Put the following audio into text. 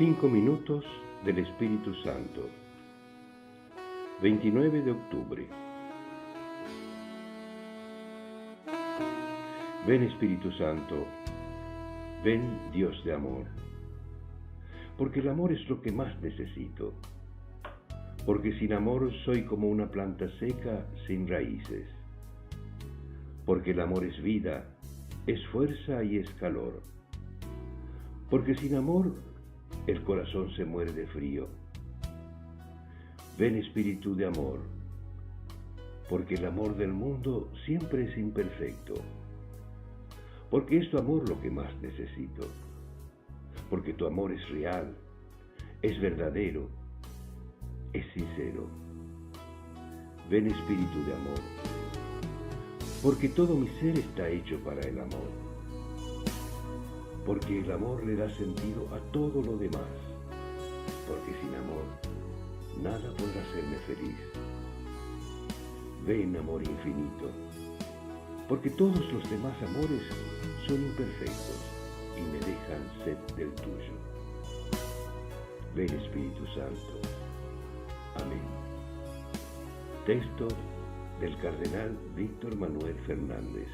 5 minutos del Espíritu Santo. 29 de octubre. Ven Espíritu Santo, ven Dios de amor. Porque el amor es lo que más necesito. Porque sin amor soy como una planta seca sin raíces. Porque el amor es vida, es fuerza y es calor. Porque sin amor el corazón se muere de frío. Ven Espíritu de amor, porque el amor del mundo siempre es imperfecto. Porque es tu amor lo que más necesito. Porque tu amor es real, es verdadero, es sincero. Ven Espíritu de amor, porque todo mi ser está hecho para el amor. Porque el amor le da sentido a todo lo demás. Porque sin amor, nada podrá hacerme feliz. Ven amor infinito, porque todos los demás amores son imperfectos y me dejan sed del tuyo. Ven Espíritu Santo. Amén. Texto del Cardenal Víctor Manuel Fernández.